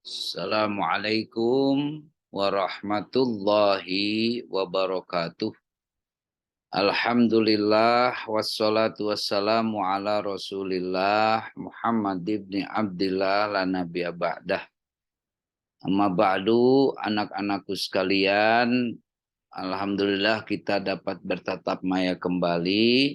Assalamualaikum warahmatullahi wabarakatuh. Alhamdulillah wassalatu wassalamu ala Rasulillah Muhammad ibn Abdillah la nabiyya ba'dah. Amma ba'du, anak-anakku sekalian, alhamdulillah kita dapat bertatap maya kembali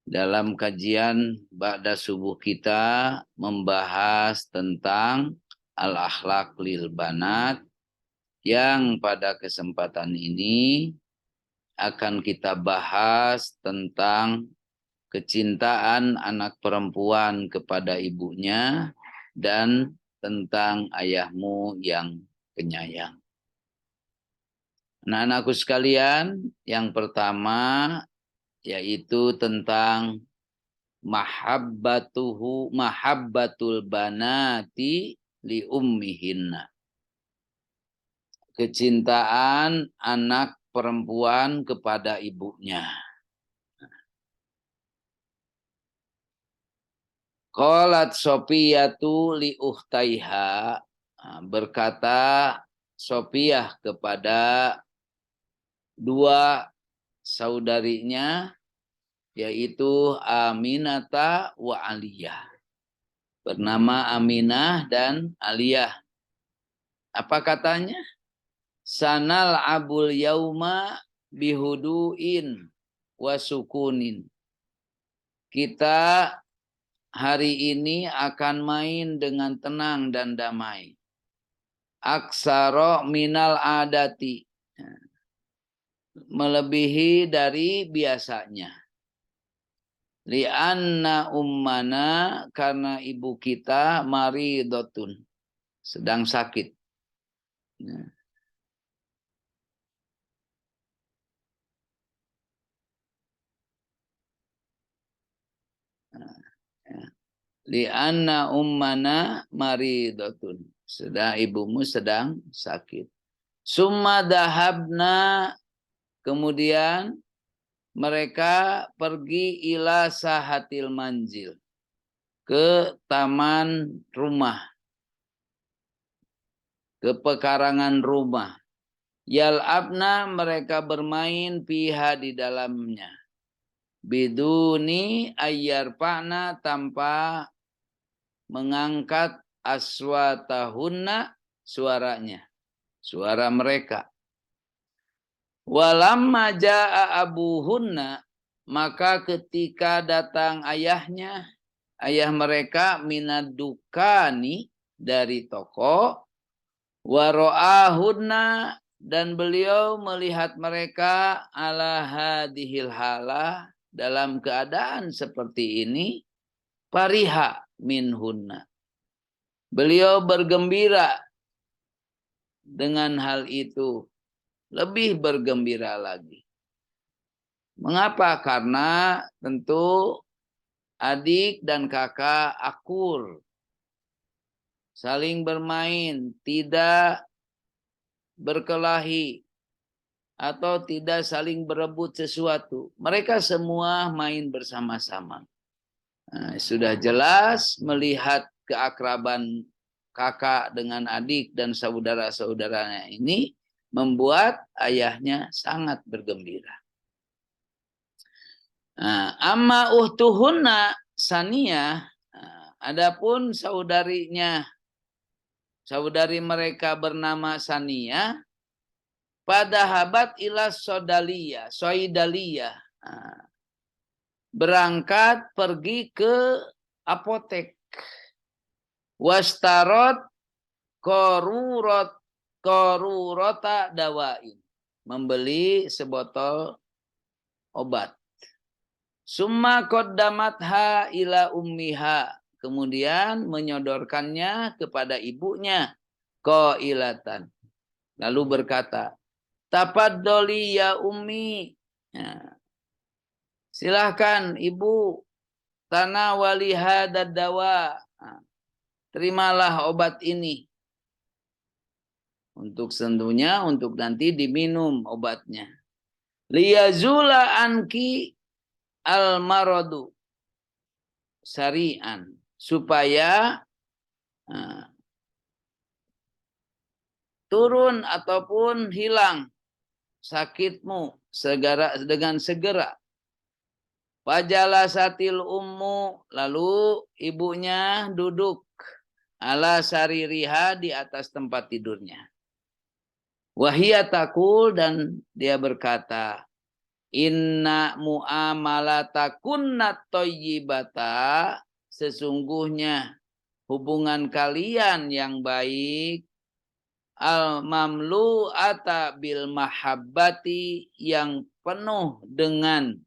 dalam kajian ba'da subuh kita membahas tentang al-akhlaq lil banat, yang pada kesempatan ini akan kita bahas tentang kecintaan anak perempuan kepada ibunya dan tentang ayahmu yang penyayang. Anak-anakku sekalian, yang pertama yaitu tentang mahabbatul banati li ummihinna. Kecintaan anak perempuan kepada ibunya. Qalat Sofiyatu li ukhtaiha, berkata Sofiyah kepada dua saudarinya, yaitu Aminata wa Aliyah. Bernama Aminah dan Aliyah. Apa katanya? Sanal abul yauma bihuduin wasukunin. Kita hari ini akan main dengan tenang dan damai. Aksaro minal adati. Melebihi dari biasanya. Lianna ummana, karena ibu kita maridotun, sedang sakit. Lianna ummana maridotun, sedang ibumu sedang sakit. Summa dahabna, kemudian mereka pergi ila sahatil manzil, ke taman rumah, ke pekarangan rumah. Yal'abna, mereka bermain piha di dalamnya. Biduni ayyarfa'na, tanpa mengangkat aswatahunna, suaranya, suara mereka. Walamma ja'a abuhunna, maka ketika datang ayahnya, ayah mereka, minadukani, dari toko, waro'ahunna, dan beliau melihat mereka ala hadihil halah, dalam keadaan seperti ini, fariha minhunna, beliau bergembira dengan hal itu, lebih bergembira lagi. Mengapa? Karena tentu adik dan kakak akur, saling bermain, tidak berkelahi, atau tidak saling berebut sesuatu. Mereka semua main bersama-sama. Nah, sudah jelas melihat keakraban kakak dengan adik dan saudara-saudaranya ini membuat ayahnya sangat bergembira. Nah, amma uhtuhunna saniyah, adapun saudarinya, saudari mereka bernama Saniyah, pada habat ila sodalia, soidalia, berangkat pergi ke apotek. Wastarot korurota dawain, membeli sebotol obat. Summa qaddamatha ila ummiha, kemudian menyodorkannya kepada ibunya, qailatan, lalu berkata, tafaddoli ya ummi, silahkan ibu, tanawali hadad dawa, terimalah obat ini. Untuk tentunya untuk nanti diminum obatnya. Liyazula anki al maradu sari'an, supaya turun ataupun hilang sakitmu dengan segera. Fajalasatil ummu, lalu ibunya duduk ala saririha, di atas tempat tidurnya. Wahia takul, dan dia berkata, inna mu'amalatakunna thayyibata, sesungguhnya hubungan kalian yang baik, al mamlu'ata bil mahabbati, yang penuh dengan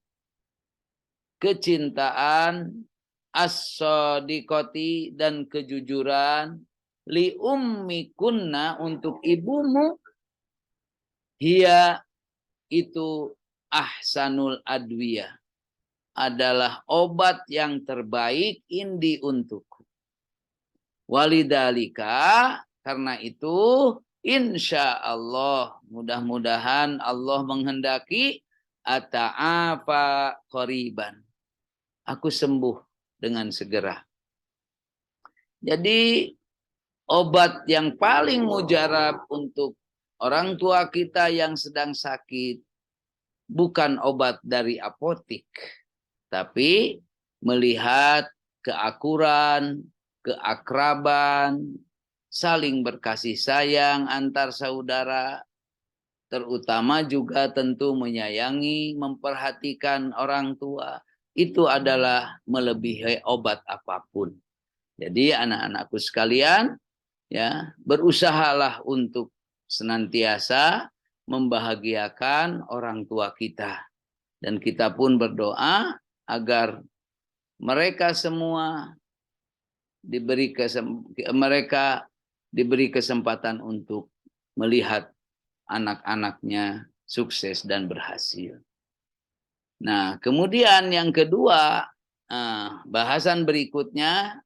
kecintaan, as-sadiqati, dan kejujuran, li ummikunna, untuk ibumu, hiya, itu ahsanul adwiyah, adalah obat yang terbaik indi untukku. Walidalika, karena itu, insya Allah, mudah-mudahan Allah menghendaki, ata'afa qoriban, aku sembuh dengan segera. Jadi obat yang paling mujarab untuk orang tua kita yang sedang sakit bukan obat dari apotik, tapi melihat keakuran, keakraban, saling berkasih sayang antar saudara, terutama juga tentu menyayangi, memperhatikan orang tua. Itu adalah melebihi obat apapun. Jadi anak-anakku sekalian, ya, berusahalah untuk senantiasa membahagiakan orang tua kita. Dan kita pun berdoa agar mereka semua mereka diberi kesempatan untuk melihat anak-anaknya sukses dan berhasil. Nah, kemudian yang kedua, bahasan berikutnya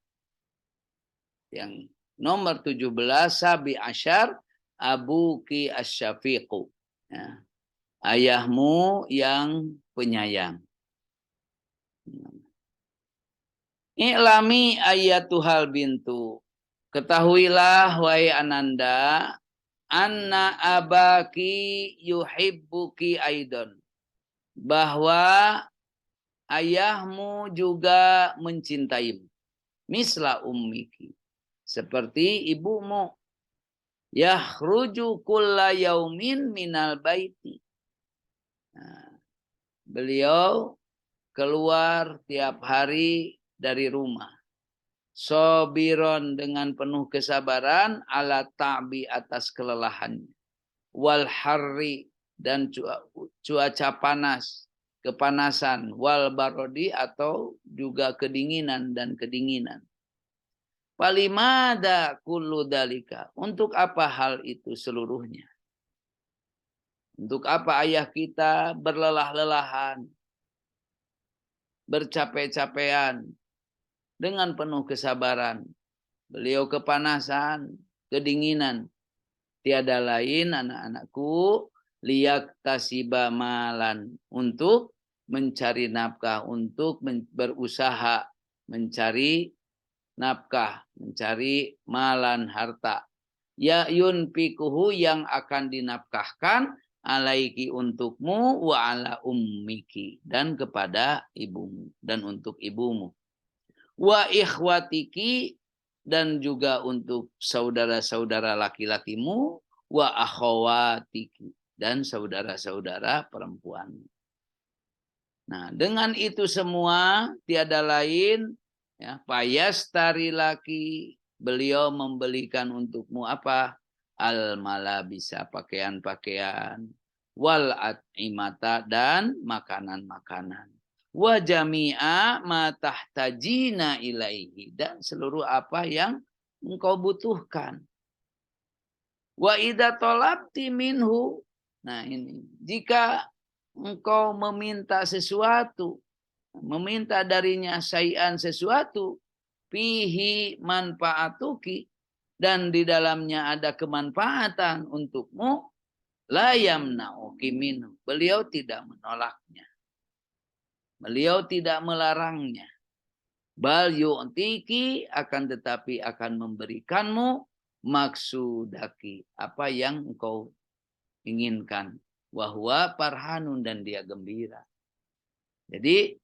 yang nomor 17, sabi asyar abuki asyafiqu, ya, ayahmu yang penyayang. I'lami ayatuhal bintu, ketahuilah wahai Ananda, anna abaki yuhibbuki aidon, bahwa ayahmu juga mencintaimu, misla ummiki, seperti ibumu, yakhruju kulla yaumin minal baiti, nah, beliau keluar tiap hari dari rumah, sobiron, dengan penuh kesabaran, ala ta'bi, atas kelelahannya, wal harri, dan cuaca panas, kepanasan, wal barodi, atau juga kedinginan dan kedinginan. Falimada kullu dalika, untuk apa hal itu seluruhnya? Untuk apa ayah kita berlelah-lelahan, bercapek-capean, dengan penuh kesabaran? Beliau kepanasan, kedinginan. Tiada lain, anak-anakku, liyaktasiba malan, untuk mencari nafkah, untuk berusaha mencari nafkah, mencari malan, harta. Ya yunfikuhu, yang akan dinafkahkan, alaiki, untukmu, wa ala ummiki, dan kepada ibumu, dan untuk ibumu. Wa ikhwatiki, dan juga untuk saudara-saudara laki-lakimu, wa akhawatiki, dan saudara-saudara perempuan. Nah, dengan itu semua tiada lain, ya, payastari laki, beliau membelikan untukmu apa? Al malabisa, pakaian-pakaian, wal at'imata, dan makanan-makanan, wa jami'a ma tahtajina ilaihi, dan seluruh apa yang engkau butuhkan. Wa idza talabti minhu, nah ini, jika engkau meminta sesuatu, meminta darinya syai'an, sesuatu, fihi manfaatuki, dan di dalamnya ada kemanfaatan untukmu, la yamna'uki minhu, beliau tidak menolaknya, beliau tidak melarangnya. Bal yu'tiki, akan tetapi akan memberikanmu, maksudaki, apa yang engkau inginkan. Wahwa parhanun, dan dia gembira. Jadi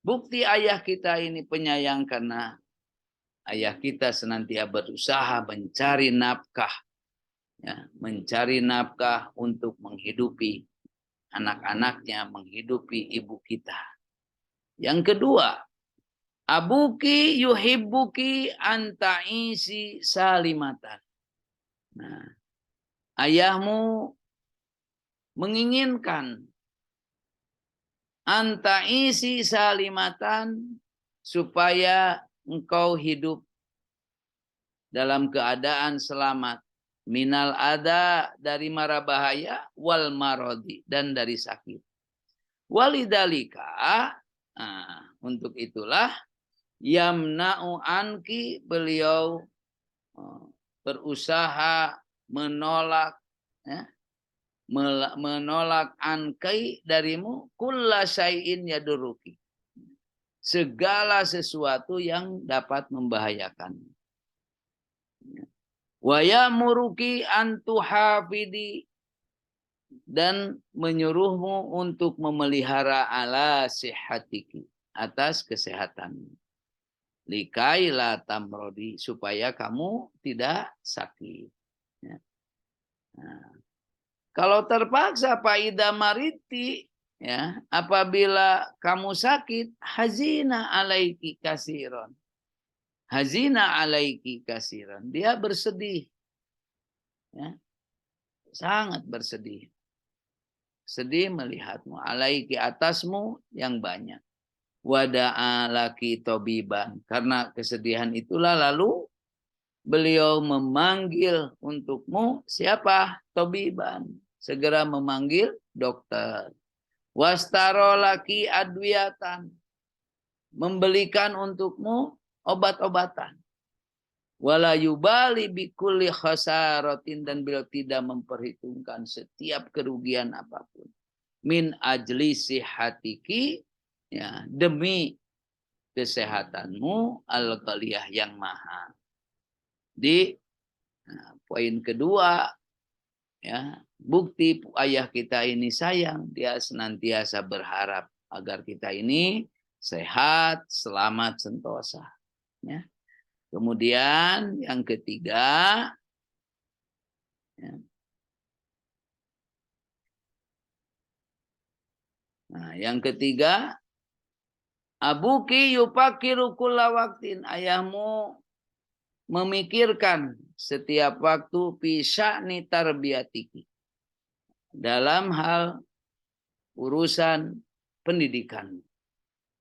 bukti ayah kita ini penyayang karena ayah kita senantiasa berusaha mencari nafkah, ya, mencari nafkah untuk menghidupi anak-anaknya, menghidupi ibu kita. Yang kedua, abuki yuhibbuki antaisi salimatan. Nah, ayahmu menginginkan antaisi salimatan, supaya engkau hidup dalam keadaan selamat, minal ada, dari mara bahaya, wal marodi, dan dari sakit. Walidalika, untuk itulah yamna'u anki, beliau berusaha menolak, ya, menolak ankai darimu, kulla syai'in yaduruki, segala sesuatu yang dapat membahayakan. Wa yamuruki antuhafidi, dan menyuruhmu untuk memelihara ala sihatiki, atas kesehatan. Likaila tamrodi, supaya kamu tidak sakit. Ya. Nah, kalau terpaksa faida mariti, ya, apabila kamu sakit, hazina alaiki kasiron. Hazina alaiki kasiron. Dia bersedih. Ya. Sangat bersedih. Sedih melihatmu. Alaiki, atasmu yang banyak. Wada'a laki tobiban. Karena kesedihan itulah lalu beliau memanggil untukmu siapa? Tobiban. Segera memanggil dokter. Wastaro laki adwiyatan. Membelikan untukmu obat-obatan. Wala yubali bikulli khasaratin, dan beliau tidak memperhitungkan setiap kerugian apapun. Min ajli sihatiki, ya, demi kesehatanmu, al-ghaliyah, yang mahal. Di poin kedua, ya, bukti ayah kita ini sayang, dia senantiasa berharap agar kita ini sehat, selamat, sentosa. Ya. Kemudian yang ketiga, ya. Nah, yang ketiga, abuki yupakiru kulla waktin, ayahmu memikirkan setiap waktu pisa'ni tarbiyatiki, dalam hal urusan pendidikan.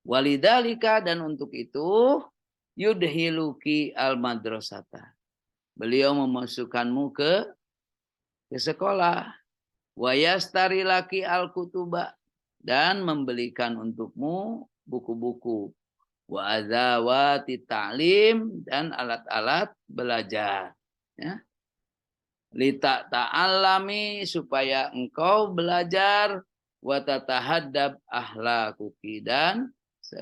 Walidalika, dan untuk itu yudhiluki al-madrasata, beliau memasukkanmu ke sekolah. Wayastari laki al-kutuba, dan membelikan untukmu buku-buku. Wa adawati ta'lim, dan alat-alat belajar. Ya. Lita ta'allami, supaya engkau belajar. Wa tatahaddab ahlakuki, dan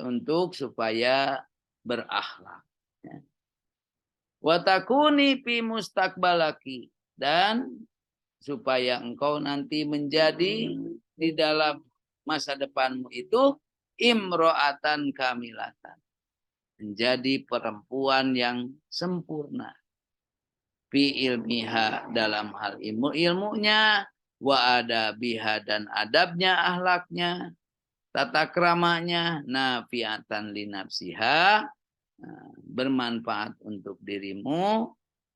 untuk supaya berakhlak. Ya. Wa takuni fi mustaqbalaki, dan supaya engkau nanti menjadi di dalam masa depanmu itu imro'atan kamilatan, menjadi perempuan yang sempurna. Fi ilmiha, dalam hal ilmunya, wa adabiha, dan adabnya, ahlaknya, tata kramanya, nafiatan linafsiha, bermanfaat untuk dirimu,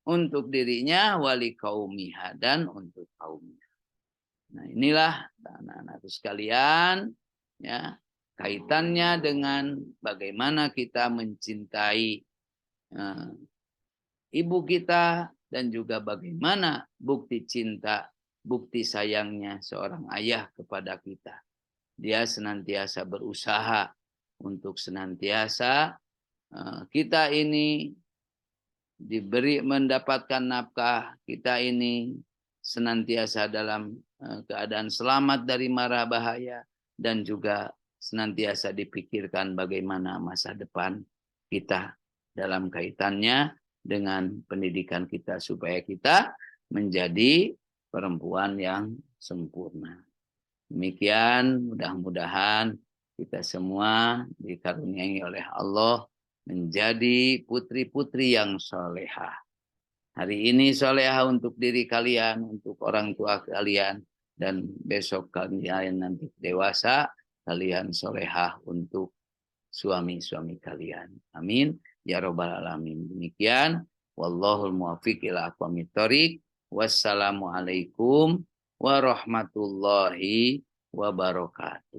untuk dirinya, wali kaumiha, dan untuk kaumnya. Nah, inilah anak-anakku sekalian, ya, kaitannya dengan bagaimana kita mencintai ibu kita, dan juga bagaimana bukti cinta, bukti sayangnya seorang ayah kepada kita. Dia senantiasa berusaha untuk senantiasa kita ini diberi mendapatkan nafkah, kita ini senantiasa dalam keadaan selamat dari mara bahaya, dan juga senantiasa dipikirkan bagaimana masa depan kita dalam kaitannya dengan pendidikan kita supaya kita menjadi perempuan yang sempurna. Demikian, mudah-mudahan kita semua dikaruniai oleh Allah menjadi putri-putri yang solehah. Hari ini solehah untuk diri kalian, untuk orang tua kalian, dan besok kalian nanti dewasa, kalian solehah untuk suami-suami kalian. Amin. Ya Rabbal Alamin. Demikian. Wallahul muwaffiq ila aqwamit thoriq. Wassalamualaikum warahmatullahi wabarakatuh.